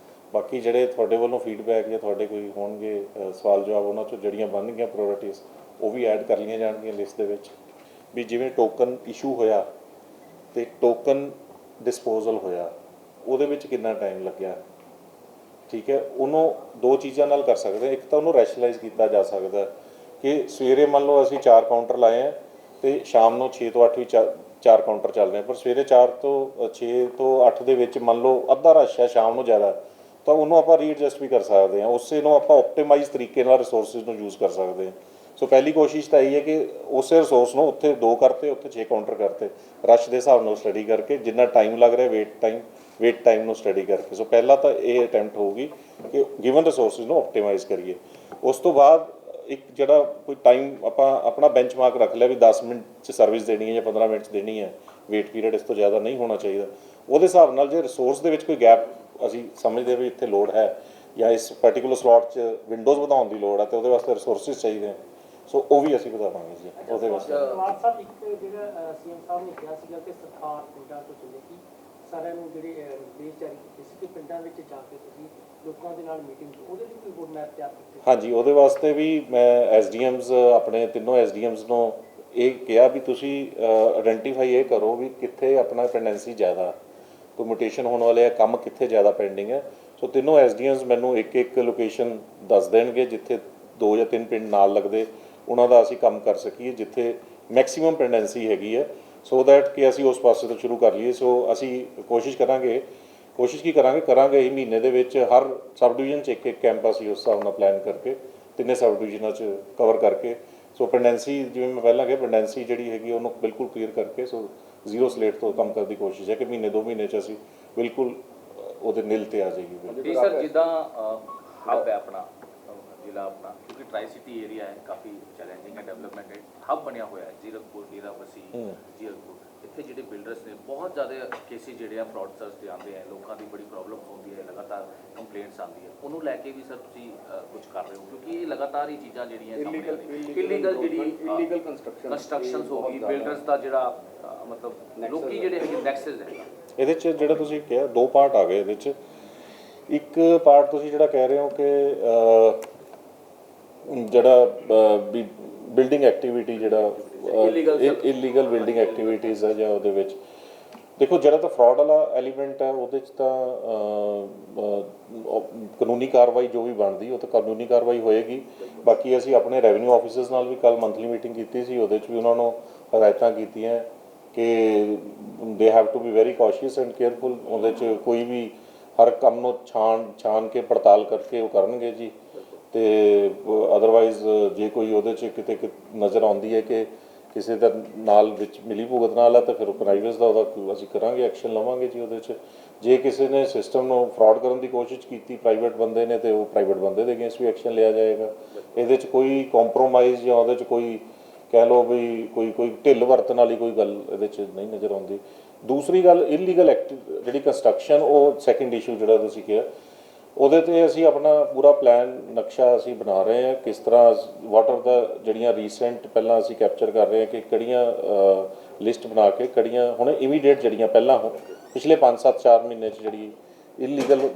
ਬਾਕੀ ਜਿਹੜੇ ਤੁਹਾਡੇ ਵੱਲੋਂ ਫੀਡਬੈਕ ਜਾਂ ਤੁਹਾਡੇ ਕੋਈ ਹੋਣਗੇ ਸਵਾਲ ਜਵਾਬ, ਉਹਨਾਂ 'ਚੋਂ ਜਿਹੜੀਆਂ ਬਣਨਗੀਆਂ ਪ੍ਰਾਇੋਰਟੀਜ਼ ਉਹ ਵੀ ਐਡ ਕਰ ਲਈਆਂ ਜਾਣਗੀਆਂ ਲਿਸਟ ਦੇ ਵਿੱਚ। ਵੀ ਜਿਵੇਂ ਟੋਕਨ ਇਸ਼ੂ ਹੋਇਆ ਅਤੇ ਟੋਕਨ ਡਿਸਪੋਜ਼ਲ ਹੋਇਆ, ਉਹਦੇ ਵਿੱਚ ਕਿੰਨਾ ਟਾਈਮ ਲੱਗਿਆ, ਠੀਕ ਹੈ। ਉਹਨੂੰ ਦੋ ਚੀਜ਼ਾਂ ਨਾਲ ਕਰ ਸਕਦੇ ਹਾਂ। ਇੱਕ ਤਾਂ ਉਹਨੂੰ ਰੈਸ਼ਨਲਾਈਜ਼ ਕੀਤਾ ਜਾ ਸਕਦਾ ਕਿ ਸਵੇਰੇ ਮੰਨ ਲਓ ਅਸੀਂ 4 ਕਾਊਂਟਰ ਲਾਏ ਆ ਅਤੇ ਸ਼ਾਮ ਨੂੰ 6 ਤੋਂ 8 ਵੀ 4 ਕਾਊਂਟਰ ਚੱਲ ਰਹੇ, ਪਰ ਸਵੇਰੇ 4 ਤੋਂ 6 ਤੋਂ 8 ਦੇ ਵਿੱਚ ਮੰਨ ਲਓ ਅੱਧਾ ਰਸ਼ ਹੈ, ਸ਼ਾਮ ਨੂੰ ਜ਼ਿਆਦਾ, ਤਾਂ ਉਹਨੂੰ ਆਪਾਂ ਰੀਐਡਜਸਟ ਵੀ ਕਰ ਸਕਦੇ ਹਾਂ। ਉਸੇ ਨੂੰ ਆਪਾਂ ਆਪਟੀਮਾਈਜ਼ ਤਰੀਕੇ ਨਾਲ ਰਿਸੋਰਸਿਸ ਨੂੰ ਯੂਜ਼ ਕਰ ਸਕਦੇ ਹਾਂ। ਸੋ ਪਹਿਲੀ ਕੋਸ਼ਿਸ਼ ਤਾਂ ਇਹ ਹੈ ਕਿ ਉਸੇ ਰਿਸੋਰਸ ਨੂੰ ਉੱਥੇ 2 ਕਰਤੇ, ਉੱਥੇ 6 ਕਾਊਂਟਰ ਕਰਤੇ, ਰਸ਼ ਦੇ ਹਿਸਾਬ ਨਾਲ ਸਟੱਡੀ ਕਰਕੇ, ਜਿੰਨਾ ਟਾਈਮ ਲੱਗ ਰਿਹਾ ਵੇਟ ਟਾਈਮ ਨੂੰ ਸਟੱਡੀ ਕਰਕੇ। ਸੋ ਪਹਿਲਾਂ ਤਾਂ ਇਹ ਅਟੈਂਪਟ ਹੋਊਗੀ ਕਿ ਗਿਵਨ ਰਿਸੋਰਸਿਸ ਨੂੰ ਆਪਟੀਮਾਈਜ਼ ਕਰੀਏ। ਉਸ ਤੋਂ ਬਾਅਦ ਇੱਕ ਜਿਹੜਾ ਕੋਈ ਟਾਈਮ ਆਪਾਂ ਆਪਣਾ ਬੈਂਚਮਾਰਕ ਰੱਖ ਲਿਆ ਵੀ 10 ਮਿੰਟ 'ਚ ਸਰਵਿਸ ਦੇਣੀ ਹੈ ਜਾਂ 15 ਮਿੰਟ 'ਚ ਦੇਣੀ ਹੈ, ਵੇਟ ਪੀਰੀਅਡ ਇਸ ਤੋਂ ਜ਼ਿਆਦਾ ਨਹੀਂ ਹੋਣਾ ਚਾਹੀਦਾ। ਉਹਦੇ ਹਿਸਾਬ ਨਾਲ ਜੇ ਰਿਸੋਰਸ ਦੇ ਵਿੱਚ ਕੋਈ ਗੈਪ ਅਸੀਂ ਸਮਝਦੇ ਵੀ ਇੱਥੇ ਲੋੜ ਹੈ ਜਾਂ ਇਸ ਪਰਟੀਕੂਲਰ ਸਲੋਟ 'ਚ ਵਿੰਡੋਜ਼ ਵਧਾਉਣ ਦੀ ਲੋੜ ਹੈ ਅਤੇ ਉਹਦੇ ਵਾਸਤੇ ਰਿਸੋਰਸਿਸ ਚਾਹੀਦੇ ਹੈ, ਸੋ ਉਹ ਵੀ ਅਸੀਂ ਵਧਾਵਾਂਗੇ ਜੀ ਉਹਦੇ ਵਾਸਤੇ। ਸਵਾਲ ਸਾਹਿਬ, ਇੱਕ ਜਿਹੜਾ ਸੀਐਮ ਸਾਹਿਬ ਨੇ ਕਿਹਾ ਸੀਗਾ ਕਿ ਸਰਕਾਰ ਪਿੰਡਾਂ ਤੋਂ ਚੱਲੇਗੀ, ਸਾਰਿਆਂ ਨੂੰ ਜਿਹੜੇ ਨਿਰਦੇਸ਼ ਜਾਰੀ ਕੀਤੇ ਸੀ ਕਿ ਪਿੰਡਾਂ ਵਿੱਚ ਜਾ ਕੇ ਤੁਸੀਂ ਲੋਕਾਂ ਦੇ ਨਾਲ ਮੀਟਿੰਗ, ਉਹਦੇ ਲਈ ਕੋਈ ਰੋਡ ਮੈਪ ਤਿਆਰ ਕੀਤੀ? ਹਾਂਜੀ, ਉਹਦੇ ਵਾਸਤੇ ਵੀ ਮੈਂ ਐਸਡੀਐਮਸ ਆਪਣੇ ਤਿੰਨੋਂ ਐਸਡੀਐਮਸ ਨੂੰ ਇਹ ਕਿਹਾ ਵੀ ਤੁਸੀਂ ਆਇਡੈਂਟੀਫਾਈ ਇਹ ਕਰੋ ਵੀ ਕਿੱਥੇ ਆਪਣਾ ਪੈਂਡੈਂਸੀ ਜ਼ਿਆਦਾ, ਕੋਈ ਮੁਟੇਸ਼ਨ ਹੋਣ ਵਾਲੇ ਆ, ਕੰਮ ਕਿੱਥੇ ਜ਼ਿਆਦਾ ਪੈਂਡਿੰਗ ਹੈ। ਸੋ ਤਿੰਨੋਂ ਐਸਡੀਐਮਸ ਮੈਨੂੰ ਇੱਕ ਲੋਕੇਸ਼ਨ ਦੱਸ ਦੇਣਗੇ ਜਿੱਥੇ 2 ਜਾਂ 3 ਪਿੰਡ ਨਾਲ ਲੱਗਦੇ, ਉਹਨਾਂ ਦਾ ਅਸੀਂ ਕੰਮ ਕਰ ਸਕੀਏ ਜਿੱਥੇ ਮੈਕਸਿਮਮ ਪੈਂਡੈਂਸੀ ਹੈਗੀ ਹੈ, ਸੋ ਦੈਟ ਕਿ ਅਸੀਂ ਉਸ ਪਾਸੇ ਤੋਂ ਸ਼ੁਰੂ ਕਰ ਲਈਏ। ਸੋ ਅਸੀਂ ਕੋਸ਼ਿਸ਼ ਕੀ ਕਰਾਂਗੇ ਇਹ ਮਹੀਨੇ ਦੇ ਵਿੱਚ ਹਰ ਸਬ ਡਿਵੀਜ਼ਨ 'ਚ ਇੱਕ ਕੈਂਪ ਅਸੀਂ ਉਸ ਹਿਸਾਬ ਨਾਲ ਪਲਾਨ ਕਰਕੇ ਤਿੰਨੇ ਸਬ ਡਿਵੀਜ਼ਨਾਂ 'ਚ ਕਵਰ ਕਰਕੇ, ਸੋ ਪੈਂਡੈਂਸੀ ਜਿਵੇਂ ਮੈਂ ਪਹਿਲਾਂ ਕਿਹਾ ਪੈਂਡੈਂਸੀ ਜਿਹੜੀ ਹੈਗੀ ਉਹਨੂੰ ਬਿਲਕੁਲ ਕਲੀਅਰ ਕਰਕੇ, ਸੋ ਜ਼ੀਰੋ ਸਲੇਟ ਤੋਂ ਕੰਮ ਕਰਨ ਦੀ ਕੋਸ਼ਿਸ਼ ਹੈ ਕਿ ਮਹੀਨੇ 2 ਮਹੀਨੇ 'ਚ ਅਸੀਂ ਬਿਲਕੁਲ ਉਹਦੇ ਨਿਲ 'ਤੇ ਆ ਜਾਈਏ। ਜੀ ਸਰ, ਜਿੱਦਾਂ ਹੱਬ ਹੈ ਆਪਣਾ ਜ਼ਿਲ੍ਹਾ ਆਪਣਾ, ਕਿਉਂਕਿ ਟਰਾਈ ਸਿਟੀ ਏਰੀਆ ਹੈ, ਕਾਫੀ ਚੈਲੰਜਿੰਗ ਹੈ, ਡਿਵੈਲਪਮੈਂਟ ਹੈ, ਹੱਬ ਬਣਿਆ ਹੋਇਆ ਹੈ ਜ਼ੀਰਕਪੁਰ, ਡੇਰਾਬੱਸੀ, ਜ਼ੀਰਕਪੁਰ। ਇੱਥੇ ਜਿਹੜੇ ਬਿਲਡਰਸ ਨੇ ਬਹੁਤ ਜ਼ਿਆਦਾ ਕੇਸਿਸ ਜਿਹੜੇ ਆ ਫਰਾਡਸਟਰਸ ਦੇ ਆਉਂਦੇ ਆ, ਲੋਕਾਂ ਦੀ ਬੜੀ ਪ੍ਰੋਬਲਮ ਹੁੰਦੀ ਹੈ, ਲਗਾਤਾਰ ਕੰਪਲੇਂਟਸ ਆਉਂਦੀ ਹੈ, ਉਹਨੂੰ ਲੈ ਕੇ ਵੀ ਸਰ ਤੁਸੀਂ ਕੁਝ ਕਰ ਰਹੇ ਹੋ? ਕਿਉਂਕਿ ਇਹ ਲਗਾਤਾਰ ਹੀ ਚੀਜ਼ਾਂ ਜਿਹੜੀਆਂ ਇਲੀਗਲ ਜਿਹੜੀ ਕੰਸਟਰਕਸ਼ਨਸ ਹੋ ਗਈ, ਬਿਲਡਰਸ ਦਾ ਜਿਹੜਾ ਮਤਲਬ ਲੋਕੀ ਜਿਹੜੇ ਹੈਗੇ ਨੈਕਸਸ ਹੈ। ਇਹਦੇ 'ਚ ਜਿਹੜਾ ਤੁਸੀਂ ਕਿਹਾ 2 ਪਾਰਟ ਆ ਗਏ ਇਹਦੇ 'ਚ। ਇੱਕ ਪਾਰਟ ਤੁਸੀਂ ਜਿਹੜਾ ਕਹਿ ਰਹੇ ਹੋ ਕਿ ਜਿਹੜਾ ਬਿਲਡਿੰਗ ਐਕਟੀਵਿਟੀ ਜਿਹੜਾ ਇਲੀਗਲ ਬਿਲਡਿੰਗ ਐਕਟੀਵਿਟੀਜ਼ ਹੈ ਜਾਂ ਉਹਦੇ ਵਿੱਚ ਦੇਖੋ ਜਿਹੜਾ ਤਾਂ ਫਰਾਡ ਵਾਲਾ ਐਲੀਮੈਂਟ ਹੈ ਉਹਦੇ 'ਚ ਤਾਂ ਕਾਨੂੰਨੀ ਕਾਰਵਾਈ ਜੋ ਵੀ ਬਣਦੀ ਉਹ ਤਾਂ ਕਾਨੂੰਨੀ ਕਾਰਵਾਈ ਹੋਏਗੀ। ਬਾਕੀ ਅਸੀਂ ਆਪਣੇ ਰੈਵਨਿਊ ਆਫਿਸਰਸ ਨਾਲ ਵੀ ਕੱਲ੍ਹ ਮੰਥਲੀ ਮੀਟਿੰਗ ਕੀਤੀ ਸੀ, ਉਹਦੇ 'ਚ ਵੀ ਉਹਨਾਂ ਨੂੰ ਹਦਾਇਤਾਂ ਕੀਤੀਆਂ ਕਿ they have to be very cautious and careful. ਉਹਦੇ 'ਚ ਕੋਈ ਵੀ ਹਰ ਕੰਮ ਨੂੰ ਛਾਣ ਕੇ ਪੜਤਾਲ ਕਰਕੇ ਉਹ ਕਰਨਗੇ ਜੀ। ਅਤੇ ਅਦਰਵਾਈਜ਼ ਜੇ ਕੋਈ ਉਹਦੇ 'ਚ ਕਿਤੇ ਨਜ਼ਰ ਆਉਂਦੀ ਹੈ ਕਿ ਕਿਸੇ ਦਾ ਨਾਲ ਵਿੱਚ ਮਿਲੀ ਭੁਗਤ ਨਾਲ ਹੈ ਤਾਂ ਫਿਰ ਪ੍ਰਾਈਵੇਸ ਦਾ ਉਹਦਾ ਅਸੀਂ ਕਰਾਂਗੇ, ਐਕਸ਼ਨ ਲਵਾਂਗੇ ਜੀ ਉਹਦੇ 'ਚ। ਜੇ ਕਿਸੇ ਨੇ ਸਿਸਟਮ ਨੂੰ ਫਰਾਡ ਕਰਨ ਦੀ ਕੋਸ਼ਿਸ਼ ਕੀਤੀ ਪ੍ਰਾਈਵੇਟ ਬੰਦੇ ਨੇ, ਤਾਂ ਉਹ ਪ੍ਰਾਈਵੇਟ ਬੰਦੇ ਦੇ ਅਗੇਂਸਟ ਵੀ ਐਕਸ਼ਨ ਲਿਆ ਜਾਏਗਾ। ਇਹਦੇ 'ਚ ਕੋਈ ਕੰਪਰੋਮਾਈਜ਼ ਜਾਂ ਉਹਦੇ 'ਚ ਕੋਈ ਕਹਿ ਲਓ ਵੀ ਕੋਈ ਢਿੱਲ ਵਰਤਣ ਵਾਲੀ ਕੋਈ ਗੱਲ ਇਹਦੇ 'ਚ ਨਹੀਂ ਨਜ਼ਰ ਆਉਂਦੀ। ਦੂਸਰੀ ਗੱਲ ਇਲੀਗਲ ਜਿਹੜੀ ਕੰਸਟਰਕਸ਼ਨ, ਉਹ ਸੈਕਿੰਡ ਇਸ਼ੂ ਜਿਹੜਾ ਤੁਸੀਂ ਕਿਹਾ, ਉਹਦੇ 'ਤੇ ਅਸੀਂ ਆਪਣਾ ਪੂਰਾ ਪਲਾਨ ਨਕਸ਼ਾ ਅਸੀਂ ਬਣਾ ਰਹੇ ਹਾਂ। ਕਿਸ ਤਰ੍ਹਾਂ ਵਾਟਰ ਦਾ ਜਿਹੜੀਆਂ ਰੀਸੈਂਟ ਪਹਿਲਾਂ ਅਸੀਂ ਕੈਪਚਰ ਕਰ ਰਹੇ ਹਾਂ ਕਿ ਕਿਹੜੀਆਂ ਲਿਸਟ ਬਣਾ ਕੇ ਕਿਹੜੀਆਂ ਹੁਣ ਇਮੀਡੀਏਟ ਜਿਹੜੀਆਂ ਪਹਿਲਾਂ ਪਿਛਲੇ 5-7-4 ਮਹੀਨੇ 'ਚ ਜਿਹੜੀ ਇਲੀਗਲ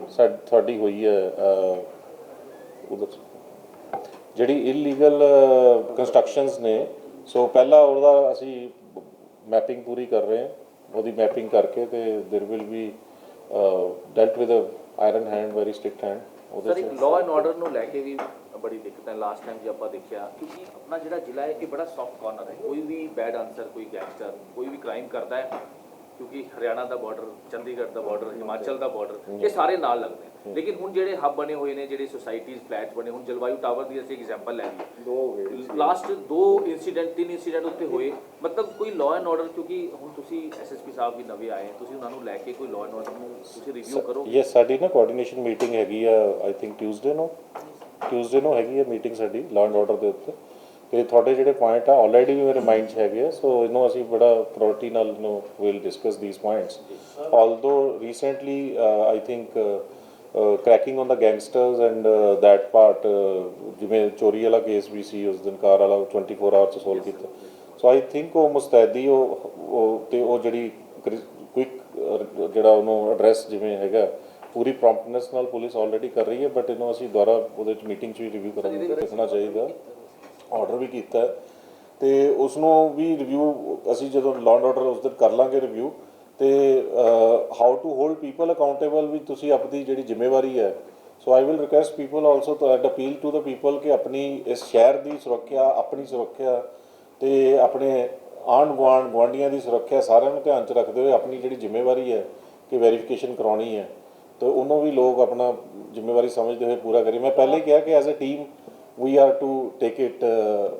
ਸਾਡੀ ਹੋਈ ਹੈ, ਉਹਦੇ 'ਚ ਜਿਹੜੀ ਇਲੀਗਲ ਕੰਸਟਰਕਸ਼ਨਸ ਨੇ, ਸੋ ਪਹਿਲਾਂ ਉਹਦਾ ਅਸੀਂ ਮੈਪਿੰਗ ਪੂਰੀ ਕਰ ਰਹੇ ਹਾਂ। ਉਹਦੀ ਮੈਪਿੰਗ ਕਰਕੇ ਅਤੇ there will be dealt with iron hand, very strict hand. Sir, ਇੱਕ ਲਾਅ ਐਂਡ ਆਰਡਰ ਨੂੰ ਲੈ ਕੇ ਵੀ ਬੜੀ ਦਿੱਕਤ ਹੈ। ਲਾਸਟ ਟਾਈਮ ਜੇ ਆਪਾਂ ਦੇਖਿਆ, ਕਿਉਂਕਿ ਆਪਣਾ ਜਿਹੜਾ ਜ਼ਿਲ੍ਹਾ ਹੈ ਇਹ ਬੜਾ ਸੌਫਟ ਕਾਰਨਰ ਹੈ, ਕੋਈ ਵੀ ਬੈਡ ਆਨਸਰ, ਕੋਈ ਗੈਂਗਸਟਰ, ਕੋਈ ਵੀ ਕ੍ਰਾਈਮ ਕਰਦਾ ਹੈ ਕਿਉਂਕਿ ਹਰਿਆਣਾ ਦਾ ਬਾਰਡਰ, ਚੰਡੀਗੜ੍ਹ ਦਾ ਬਾਰਡਰ, ਹਿਮਾਚਲ ਦਾ ਬਾਰਡਰ, ਇਹ ਸਾਰੇ ਨਾਲ ਲੱਗਦੇ ਨੇ। ਲੇਕਿਨ ਹੁਣ ਜਿਹੜੇ ਹੱਬ ਬਣੇ ਹੋਏ ਨੇ, ਜਿਹੜੇ ਸੁਸਾਇਟੀਜ਼ ਫਲੈਟ ਬਣੇ, ਹੁਣ ਜਲਵਾਯੂ ਟਾਵਰ ਦੀ ਅਸੀਂ ਐਗਜ਼ਾਮਪਲ ਲੈ ਲਈਏ, ਲਾਸਟ 2 ਇੰਸੀਡੈਂਟ 3 ਇੰਸੀਡੈਂਟ ਉੱਤੇ ਹੋਏ। ਮਤਲਬ ਕੋਈ ਲਾਅ ਐਂਡ ਆਰਡਰ, ਕਿਉਂਕਿ ਹੁਣ ਤੁਸੀਂ ਐਸਐਸਪੀ ਸਾਹਿਬ ਵੀ ਨਵੇਂ ਆਏ, ਤੁਸੀਂ ਉਹਨਾਂ ਨੂੰ ਲੈ ਕੇ ਕੋਈ ਲਾਅ ਐਂਡ ਆਰਡਰ ਨੂੰ ਤੁਸੀਂ ਰਿਵਿਊ ਕਰੋ। ਯੈਸ, ਸਾਡੀ ਨਾ ਕੋਆਰਡੀਨੇਸ਼ਨ ਮੀਟਿੰਗ ਹੈਗੀ ਆ, ਆਈ ਥਿੰਕ ਟਿਊਜ਼ਡੇ ਨੂੰ ਹੈਗੀ ਹੈ ਮੀਟਿੰਗ ਸਾਡੀ ਲਾਅ ਐਂਡ ਆਰਡਰ ਦੇ ਉੱਤੇ। ਤੇ ਤੁਹਾਡੇ ਜਿਹੜੇ ਪੁਆਇੰਟ ਆ ਆਲਰੇਡੀ ਵੀ ਮੇਰੇ ਮਾਈਂਡ 'ਚ ਹੈਗੇ ਆ, ਸੋ ਇਹਨੂੰ ਅਸੀਂ ਬੜਾ ਪ੍ਰਾਇੋਰਟੀ ਨਾਲ ਇਹਨੂੰ will discuss these points. Although recently I think cracking on the gangsters and that part, ਜਿਵੇਂ ਚੋਰੀ ਵਾਲਾ ਕੇਸ ਵੀ ਸੀ ਉਸ ਦਿਨ, ਕਾਰ ਵਾਲਾ 24 ਆਵਰ 'ਚ ਸੋਲਵ ਕੀਤਾ। ਸੋ ਆਈ ਥਿੰਕ ਉਹ ਮੁਸਤੈਦੀ ਤੇ ਉਹ ਜਿਹੜੀ ਕੁਇਕ ਜਿਹੜਾ ਉਹਨੂੰ ਐਡਰੈਸ ਜਿਵੇਂ ਹੈਗਾ ਪੂਰੀ ਪ੍ਰੋਮਪਟਨੈਸ ਨਾਲ ਪੁਲਿਸ ਆਲਰੇਡੀ ਕਰ ਰਹੀ ਹੈ, ਬਟ ਇਹਨੂੰ ਅਸੀਂ ਦੁਬਾਰਾ ਉਹਦੇ 'ਚ ਮੀਟਿੰਗ 'ਚ ਵੀ ਰਿਵਿਊ ਕਰਾਂਗੇ, ਦੇਖਣਾ ਚਾਹੀਦਾ। ਆਰਡਰ ਵੀ ਕੀਤਾ ਤੇ ਉਸ ਨੂੰ ਵੀ ਰਿਵਿਊ ਅਸੀਂ ਜਦੋਂ ਲਾਅ ਐਂਡ ਆਰਡਰ ਉਸ ਦਿਨ ਕਰ ਲਾਂਗੇ ਰਿਵਿਊ। ਤੇ how to hold people accountable ਵੀ ਤੁਸੀਂ ਆਪਣੀ ਜਿਹੜੀ ਜ਼ਿੰਮੇਵਾਰੀ ਹੈ। So I will request people also to appeal to the people ਕਿ ਆਪਣੀ ਇਸ ਸ਼ਹਿਰ ਦੀ ਸੁਰੱਖਿਆ, ਆਪਣੀ ਸੁਰੱਖਿਆ ਤੇ ਆਪਣੇ ਆਂਢ ਗੁਆਂਢੀਆਂ ਦੀ ਸੁਰੱਖਿਆ ਸਾਰਿਆਂ ਨੂੰ ਧਿਆਨ 'ਚ ਰੱਖਦੇ ਹੋਏ ਆਪਣੀ ਜਿਹੜੀ ਜ਼ਿੰਮੇਵਾਰੀ ਹੈ ਕਿ ਵੈਰੀਫਿਕੇਸ਼ਨ ਕਰਾਉਣੀ ਹੈ, ਤੇ ਉਹਨੂੰ ਵੀ ਲੋਕ ਆਪਣਾ ਜ਼ਿੰਮੇਵਾਰੀ ਸਮਝਦੇ ਹੋਏ ਪੂਰਾ ਕਰੀਏ। ਮੈਂ ਪਹਿਲੇ ਕਿਹਾ ਕਿ as a team we are to take it,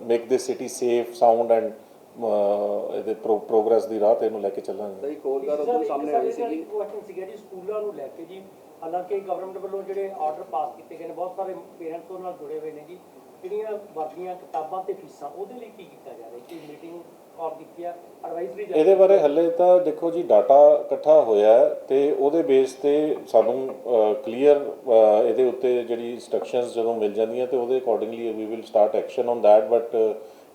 make this city safe, sound and ਇਹਦੇ ਪ੍ਰੋਗਰੈਸ ਦੀ ਰਾਹ ਤੇ ਇਹਨੂੰ ਲੈ ਕੇ ਚੱਲਾਂਗੇ। ਇੱਕ ਹੋਰ ਗੱਲ ਉੱਧਰ ਸਾਹਮਣੇ ਆਈ ਸੀਗੀ, ਕੁਐਸਚਨ ਸੀਗਾ ਜੀ ਸਕੂਲਾਂ ਨੂੰ ਲੈ ਕੇ ਜੀ। ਹਾਲਾਂਕਿ ਗਵਰਨਮੈਂਟ ਵੱਲੋਂ ਜਿਹੜੇ ਆਰਡਰ ਪਾਸ ਕੀਤੇ ਗਏ ਨੇ, ਬਹੁਤ ਸਾਰੇ ਪੇਰੈਂਟਸ ਉਹਨਾਂ ਨਾਲ ਜੁੜੇ ਹੋਏ ਨੇ ਜੀ, ਜਿਹੜੀਆਂ ਵਰਦੀਆਂ, ਕਿਤਾਬਾਂ ਤੇ ਫੀਸਾਂ, ਉਹਦੇ ਲਈ ਕੀ ਕੀਤਾ ਜਾ ਰਿਹਾ? ਕੀ ਮੀਟਿੰਗ ਔਰ ਕੀਤੀ ਆ, ਐਡਵਾਈਜ਼ਰੀ? ਇਹਦੇ ਬਾਰੇ ਹੱਲੇ ਤਾਂ ਦੇਖੋ ਜੀ, ਡਾਟਾ ਇਕੱਠਾ ਹੋਇਆ ਤੇ ਉਹਦੇ ਬੇਸ ਤੇ ਸਾਨੂੰ ਕਲੀਅਰ ਇਹਦੇ ਉੱਤੇ ਜਿਹੜੀ ਇੰਸਟਰਕਸ਼ਨਸ ਜਦੋਂ ਮਿਲ ਜਾਂਦੀਆਂ ਤੇ ਉਹਦੇ accordingly we will start action on that. But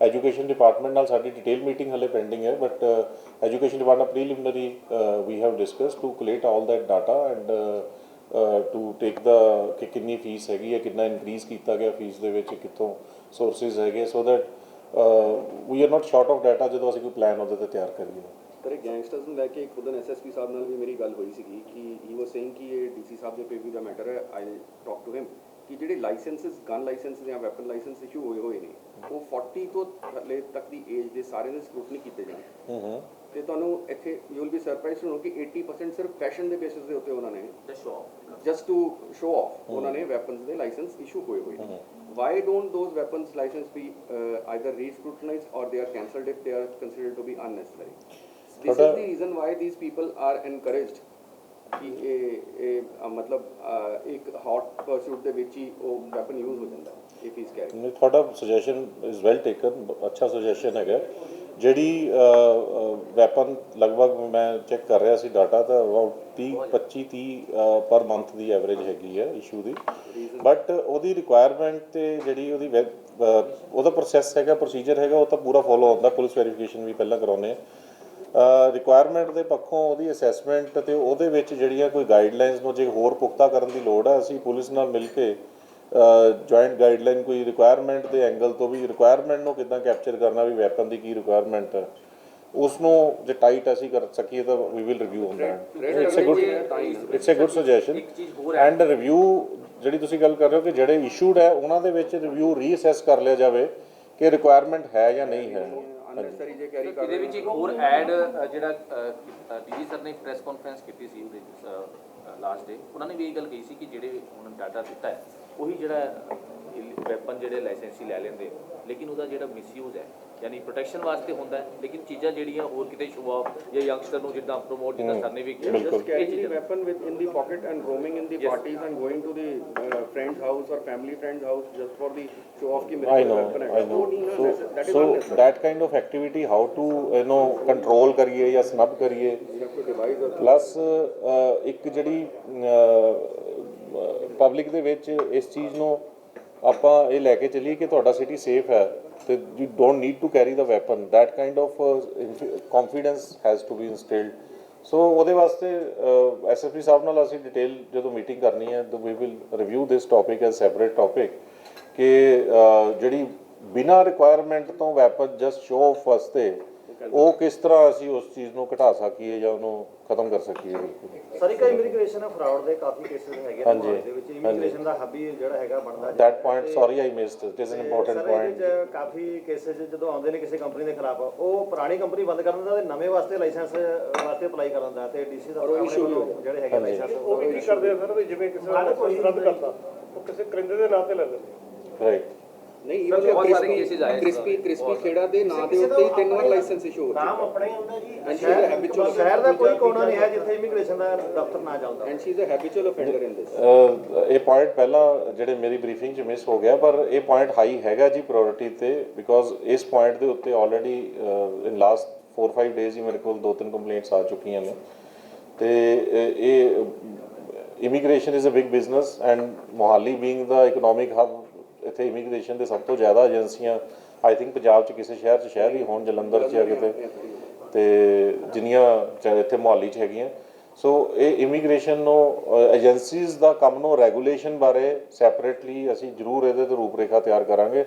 education department ਨਾਲ ਸਾਡੀ ਡਿਟੇਲ ਮੀਟਿੰਗ ਹਲੇ ਪੈਂਡਿੰਗ ਹੈ, but education department preliminary we have discuss to collect all that data and to take the ਕਿ ਕਿੰਨੀ ਫੀਸ ਹੈਗੀ ਹੈ, ਕਿੰਨਾ ਇਨਕਰੀਜ਼ ਕੀਤਾ ਗਿਆ ਫੀਸ ਦੇ ਵਿੱਚ, ਕਿੱਥੋਂ ਸੋਰਸਿਸ ਹੈਗੇ, so that we are not short of data ਜਦੋਂ ਅਸੀਂ ਕੋਈ ਪਲਾਨ ਉਹਦੇ 'ਤੇ ਤਿਆਰ ਕਰੀਏ। ਪਰ ਗੈਂਗਸਟਰਸ ਨੂੰ ਲੈ ਕੇ ਖੁਦ ਐਸਐਸਪੀ ਸਾਹਿਬ ਨਾਲ ਵੀ ਮੇਰੀ ਗੱਲ ਹੋਈ ਸੀਗੀ ਕਿ ਹੀ ਵਾਸ ਸੇਇੰਗ ਕਿ ਇਹ ਡੀਸੀ ਸਾਹਿਬ ਦੇ ਪੇਵੀ ਦਾ ਮੈਟਰ ਹੈ। ਆਈ ਟਾਕ ਟੂ ਹਿਮ ਕਿ ਜਿਹੜੇ ਲਾਇਸੈਂਸਿਸ, ਗਨ ਲਾਇਸੈਂਸ ਜਾਂ ਵੈਪਨ ਲਾਇਸੈਂਸ ਇਸ਼ੂ ਹੋਏ ਨੇ, ਉਹ 40 ਤੋਂ ਥੱਲੇ ਤੱਕ ਦੀ ਏਜ ਦੇ ਸਾਰੇ ਦੇ ਸਕਰੂਟਨੀ ਕੀਤੇ ਜਾਣ। ਤੇ ਤੁਹਾਨੂੰ ਇੱਥੇ ਯੂ ਵਿਲ ਬੀ ਸਰਪ੍ਰਾਈਜ਼ਡ ਹੋ ਕਿ 80% ਸਿਰਫ ਫੈਸ਼ਨ ਦੇ ਬੇਸਿਸ ਦੇ ਉੱਤੇ ਉਹਨਾਂ ਨੇ ਜਸਟ ਟੂ ਸ਼ੋ ਆਫ ਉਹਨਾਂ ਨੇ ਵੈਪਨਸ ਦੇ ਲਾਇਸੈਂਸ ਇਸ਼ੂ ਹੋਏ ਨੇ। Why don't those weapons license be either re-scrutinized or they are cancelled if they are considered to be unnecessary? This is the reason why these people are encouraged कि मतलब एक hot pursuit ਦੇ ਵਿੱਚ ਹੀ ਉਹ weapon use ਹੋ ਜਾਂਦਾ if he is carrying। ਤੁਹਾਡਾ suggestion is well taken, ਅੱਛਾ ਸੁਜੈਸ਼ਨ ਹੈਗਾ। ਜਿਹੜੀ ਵੈਪਨ ਲਗਭਗ ਮੈਂ ਚੈੱਕ ਕਰ ਰਿਹਾ ਸੀ ਡਾਟਾ, ਤਾਂ about 25-30 per month the average ਹੈਗੀ ਹੈ ਇਸ਼ੂ ਦੀ। ਬਟ ਉਹਦੀ ਰਿਕੁਆਇਰਮੈਂਟ ਤੇ ਜਿਹੜੀ ਉਹਦੀ ਉਹਦਾ ਪ੍ਰੋਸੈਸ ਹੈਗਾ, ਪ੍ਰੋਸੀਜਰ ਹੈਗਾ, ਉਹ ਤਾਂ ਪੂਰਾ ਫੋਲੋ ਹੁੰਦਾ। ਪੁਲਿਸ ਵੈਰੀਫਿਕੇਸ਼ਨ ਵੀ ਪਹਿਲਾਂ ਕਰਾਉਂਦੇ ਆ। ਰਿਕੁਆਇਰਮੈਂਟ ਦੇ ਪੱਖੋਂ ਉਹਦੀ ਅਸੈਸਮੈਂਟ ਤੇ ਉਹਦੇ ਵਿੱਚ ਜਿਹੜੀਆਂ ਕੋਈ ਗਾਈਡਲਾਈਨਸ ਨੂੰ ਜੇ ਹੋਰ ਪੁਖਤਾ ਕਰਨ ਦੀ ਲੋੜ ਹੈ, ਅਸੀਂ ਪੁਲਿਸ ਨਾਲ ਮਿਲ ਕੇ ਜੁਆਇੰਟ ਗਾਈਡਲਾਈਨ ਕੋਈ ਰਿਕੁਆਇਰਮੈਂਟ ਦੇ ਐਂਗਲ ਤੋਂ ਵੀ ਰਿਕੁਆਇਰਮੈਂਟ ਨੂੰ ਕਿੱਦਾਂ ਕੈਪਚਰ ਕਰਨਾ, ਵੀ ਵੈਪਨ ਦੀ ਕੀ ਰਿਕੁਆਇਰਮੈਂਟ ਹੈ, ਉਸ ਨੂੰ ਜੇ ਟਾਈਟ ਅਸੀਂ ਕਰ ਸਕੀਏ ਤਾਂ we will review on that. It's a good suggestion and review ਜਿਹੜੀ ਤੁਸੀਂ ਗੱਲ ਕਰ ਰਹੇ ਹੋ ਕਿ ਜਿਹੜੇ ਇਸ਼ੂਡ ਹੈ ਉਹਨਾਂ ਦੇ ਵਿੱਚ ਰਿਵਿਊ ਰੀਅਸੈਸ ਕਰ ਲਿਆ ਜਾਵੇ ਕਿ ਰਿਕੁਆਇਰਮੈਂਟ ਹੈ ਜਾਂ ਨਹੀਂ ਹੈ। ਅਨਨੈਸਰੀ ਜੇ ਕੈਰੀ ਕਰ ਇਹਦੇ ਵਿੱਚ ਇੱਕ ਹੋਰ ਐਡ ਜਿਹੜਾ ਡੀਜੀ ਸਰ ਨੇ ਪ੍ਰੈਸ ਕਾਨਫਰੰਸ ਕੀਤੀ ਸੀ ਉਹਦੇ ਲਾਸਟ ਡੇ, ਉਹਨਾਂ ਨੇ ਵੀ ਇਹ ਗੱਲ ਕਹੀ ਸੀ ਕਿ ਜਿਹੜੇ ਹੁਣ ਡਾਟਾ ਦਿੱਤਾ ਹੈ ਉਹੀ ਜਿਹੜਾ ਵੈਪਨ ਜਿਹੜੇ ਲਾਇਸੈਂਸੀ ਲੈ ਲੈਂਦੇ, ਲੇਕਿਨ ਉਹਦਾ ਜਿਹੜਾ ਮਿਸਯੂਜ਼ ਹੈ ਯਾਨੀ ਪ੍ਰੋਟੈਕਸ਼ਨ ਵਾਸਤੇ ਹੁੰਦਾ ਹੈ, ਲੇਕਿਨ ਚੀਜ਼ਾਂ ਜਿਹੜੀਆਂ ਹੋਰ ਕਿਤੇ ਸ਼ੋ ਆਫ ਜਾਂ ਯੰਗਸਟਰ ਨੂੰ ਜਿੱਦਾਂ ਪ੍ਰੋਮੋਟ ਜਿੱਦਾਂ ਸਰ ਨੇ ਵੀ ਕੀਤਾ, just carrying the weapon with in the pocket and roaming in the parties and going to the friend's house or family friend's house just for the show off ki mere weapon hai, I know. So that kind of activity how to control ਕਰੀਏ ਜਾਂ ਸਨਬ ਕਰੀਏ, plus ਇੱਕ ਜਿਹੜੀ public ਦੇ ਵਿੱਚ ਇਸ ਚੀਜ਼ ਨੂੰ ਆਪਾਂ ਇਹ ਲੈ ਕੇ ਚੱਲੀਏ ਕਿ ਤੁਹਾਡਾ ਸਿਟੀ ਸੇਫ ਹੈ ਤੇ you don't need to carry the weapon, that kind of confidence has to be instilled. So ਉਹਦੇ ਵਾਸਤੇ ਐਸਐਸਪੀ ਸਾਹਿਬ ਨਾਲ ਅਸੀਂ ਡਿਟੇਲ ਜਦੋਂ ਮੀਟਿੰਗ ਕਰਨੀ ਹੈ ਤਾਂ we will review this topic as separate topic ਕਿ ਜਿਹੜੀ ਬਿਨਾਂ ਰਿਕੁਆਇਰਮੈਂਟ ਤੋਂ ਵੈਪਨ ਜਸਟ ਸ਼ੋ ਆਫ ਵਾਸਤੇ ਉਹ ਕਿਸ ਤਰ੍ਹਾਂ ਅਸੀਂ ਉਸ ਚੀਜ਼ ਨੂੰ ਘਟਾ ਸਕੀਏ ਜਾਂ ਉਹਨੂੰ ਖਤਮ ਕਰ ਸਕੀਏ। ਬਿਲਕੁਲ ਸਰ ਇੱਕ ਇਮੀਗ੍ਰੇਸ਼ਨ ਫਰਾਡ ਦੇ ਕਾਫੀ ਕੇਸਿਸ ਹੈਗੇ ਹਾਂਜੀ, ਨੇ ਦੇ ਵਿੱਚ ਇਮੀਗ੍ਰੇਸ਼ਨ ਦਾ ਹੱਬ ਹੀ ਜਿਹੜਾ ਹੈਗਾ ਬਣਦਾ that point sorry I missed it is an important sir point। ਇਹਦੇ ਵਿੱਚ ਕਾਫੀ ਕੇਸਿਸ ਜਦੋਂ ਆਉਂਦੇ ਨੇ ਕਿਸੇ ਕੰਪਨੀ ਦੇ ਖਿਲਾਫ ਉਹ ਪੁਰਾਣੀ ਕੰਪਨੀ ਬੰਦ ਕਰ ਦਿੰਦਾ ਤੇ ਨਵੇਂ ਵਾਸਤੇ ਲਾਇਸੈਂਸ ਵਾਸਤੇ ਅਪਲਾਈ ਕਰ ਦਿੰਦਾ ਤੇ ਡੀਸੀ ਦਾ ਆਪਣੇ ਵੱਲੋਂ ਜਿਹੜੇ ਹੈਗੇ ਲਾਇਸੈਂਸ ਉਹ ਵੀ ਕੀ ਕਰਦੇ ਆ ਸਰ ਵੀ ਜਿਵੇਂ ਕਿਸੇ ਦਾ ਲਾਇਸੈਂਸ ਰੱਦ ਕਰਤਾ ਉਹ ਕਿਸੇ ਕਰਿੰਦੇ ਦੇ ਨਾਂ ਤੇ ਲੈ ਲੈਂਦੇ ਰਾਈਟ ਨਹੀਂ ਇਹ ਕ੍ਰਿਸਪੀ ਖੇੜਾ ਦੇ ਨਾਂ ਦੇ ਉੱਤੇ ਹੀ 3 ਵਾਰ ਲਾਇਸੈਂਸ ਇਸ਼ੂ ਹੋ ਚੁੱਕਾ ਆਪਣੇ ਹੁੰਦਾ ਜੀ and she is a habitual ਸ਼ਹਿਰ ਦਾ ਕੋਈ ਕੋਨਾ ਨਹੀਂ ਹੈ ਜਿੱਥੇ ਇਮੀਗ੍ਰੇਸ਼ਨ ਦਾ ਦਫ਼ਤਰ ਨਾ ਚੱਲਦਾ and she is a habitual offender in this. ਇਹ ਪੁਆਇੰਟ ਪਹਿਲਾਂ ਜਿਹੜੇ ਮੇਰੀ ਬਰੀਫਿੰਗ 'ਚ ਮਿਸ ਹੋ ਗਿਆ, ਪਰ ਇਹ ਪੁਆਇੰਟ ਹਾਈ ਹੈਗਾ ਜੀ ਪ੍ਰਾਇੋਰਟੀ ਤੇ, ਬਿਕੋਜ਼ ਇਸ ਪੁਆਇੰਟ ਦੇ ਉੱਤੇ ਆਲਰੇਡੀ ਇਨ ਲਾਸਟ 4-5 ਡੇਜ਼ ਹੀ ਮੇਰੇ ਕੋਲ 2-3 ਕੰਪਲੇਂਟਸ ਆ ਚੁੱਕੀਆਂ ਨੇ ਤੇ ਇਹ immigration is a big business and Mohali being the economic hub, ਇੱਥੇ ਇਮੀਗ੍ਰੇਸ਼ਨ ਦੇ ਸਭ ਤੋਂ ਜ਼ਿਆਦਾ ਏਜੰਸੀਆਂ ਆਈ ਥਿੰਕ ਪੰਜਾਬ 'ਚ ਕਿਸੇ ਸ਼ਹਿਰ 'ਚ ਸ਼ਹਿਰ ਹੀ ਹੋਣ, ਜਲੰਧਰ 'ਚ ਜਾਂ ਕਿਤੇ, ਤੇ ਜਿੰਨੀਆਂ ਇੱਥੇ ਮੋਹਾਲੀ 'ਚ ਹੈਗੀਆਂ। ਸੋ ਇਹ ਇਮੀਗ੍ਰੇਸ਼ਨ ਨੂੰ ਏਜੰਸੀਜ਼ ਦਾ ਕੰਮ ਨੂੰ ਰੈਗੂਲੇਸ਼ਨ ਬਾਰੇ ਸੈਪਰੇਟਲੀ ਅਸੀਂ ਜ਼ਰੂਰ ਇਹਦੇ ਤੇ ਰੂਪਰੇਖਾ ਤਿਆਰ ਕਰਾਂਗੇ।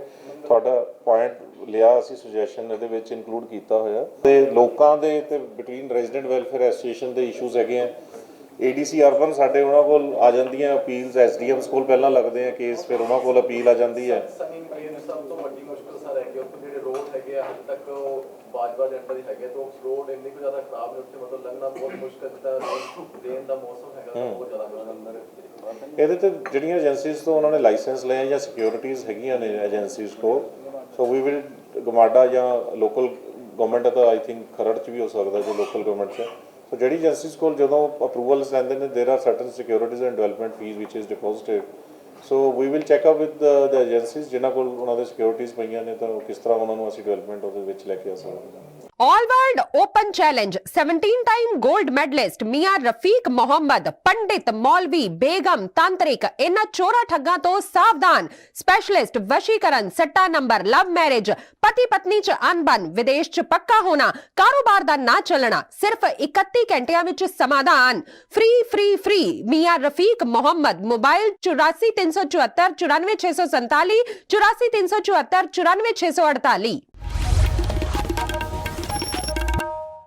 ਤੁਹਾਡਾ ਪੁਆਇੰਟ ਲਿਆ, ਅਸੀਂ ਸੁਜੈਸ਼ਨ ਇਹਦੇ ਵਿੱਚ ਇਨਕਲੂਡ ਕੀਤਾ ਹੋਇਆ ਤੇ ਲੋਕਾਂ ਦੇ ਤੇ ਬਿਟਵੀਨ ਰੈਜ਼ੀਡੈਂਟ ਵੈਲਫੇਅਰ ਐਸੋਸੀਏਸ਼ਨ ਦੇ ਇਸ਼ੂਜ਼ ਹੈਗੇ ਆ। ADC ਅਰਬਨ ਸਾਡੇ ਉਹਨਾਂ ਕੋਲ ਆ ਜਾਂਦੀਆਂ ਅਪੀਲਸ, SDMs ਕੋਲ ਪਹਿਲਾਂ ਲੱਗਦੇ ਆ ਕੇਸ, ਫਿਰ ਉਹਨਾਂ ਕੋਲ ਅਪੀਲ ਆ ਜਾਂਦੀ ਹੈ। ਸਭ ਤੋਂ ਵੱਡੀ ਮੁਸ਼ਕਲ ਸਰ ਹੈਗੀ ਉੱਥੇ ਜਿਹੜੇ ਰੋਡ ਹੈਗੇ ਆ ਹਜੇ ਤੱਕ ਉਹ ਬਾਜਵਾ ਦੇ ਅੰਡਰ ਹੀ ਹੈਗੇ ਤੇ ਉਸ ਰੋਡ ਇੰਨੇ ਕੁ ਜ਼ਿਆਦਾ ਖਰਾਬ ਨੇ ਉੱਥੇ ਮਤਲਬ ਲੰਘਣਾ ਬਹੁਤ ਮੁਸ਼ਕਲ ਜਿੱਦਾਂ ਰੇਨ ਦਾ ਮੌਸਮ ਹੈਗਾ ਤਾਂ ਬਹੁਤ ਜ਼ਿਆਦਾ ਮੁਸ਼ਕਲ ਅੰਦਰ। ਇਹਦੇ ਤੇ ਜਿਹੜੀਆਂ ਏਜੰਸੀਜ਼ ਤੋਂ ਉਹਨਾਂ ਨੇ ਲਾਇਸੈਂਸ ਲਏ ਜਾਂ ਸਿਕਿਉਰਿਟੀਜ਼ ਹੈਗੀਆਂ ਨੇ ਏਜੰਸੀਜ਼ ਕੋਲ, ਸੋ ਵੀ ਵਿਲ ਗਮਾਡਾ ਜਾਂ ਲੋਕਲ ਗਵਰਨਮੈਂਟ ਤਾਂ ਆਈ ਥਿੰਕ ਖਰੜ 'ਚ ਵੀ ਹੋ ਸਕਦਾ ਜੋ ਲੋਕਲ ਗਵਰਨਮੈਂਟ 'ਚ। ਸੋ ਜਿਹੜੀ ਏਜੰਸੀਜ਼ ਕੋਲ ਜਦੋਂ ਅਪਰੂਵਲਸ ਲੈਂਦੇ ਨੇ there are certain securities and development fees which is deposited. So we will check up with the agencies ਜਿਨ੍ਹਾਂ ਕੋਲ ਉਹਨਾਂ ਦੇ ਸਿਕਿਉਰਿਟੀਜ਼ ਪਈਆਂ ਨੇ, ਤਾਂ ਕਿਸ ਤਰ੍ਹਾਂ ਉਹਨਾਂ ਨੂੰ ਅਸੀਂ ਡਿਵੈਲਪਮੈਂਟ ਉਹਦੇ ਵਿੱਚ ਲੈ ਕੇ ਆ ਸਕਦੇ ਹਾਂ। ऑल वर्ल्ड ओपन चैलेंज 17-टाइम गोल्ड मेडलिस्ट मियां रफीक मोहम्मद, पंडित, मौलवी, बेगम, तांत्रिक, इन चोरा ठग्गां तो सावधान। स्पेशलिस्ट वशीकरण, सट्टा नंबर, लव मैरिज, पति पत्नी च अनबन, विदेश च पक्का होना, कारोबार दा ना चलना, सिर्फ 31 घंटियां विच समाधान। फ्री फ्री फ्री मियां रफीक मोहम्मद। मोबाइल 84 374 94 647 84 374 94 648।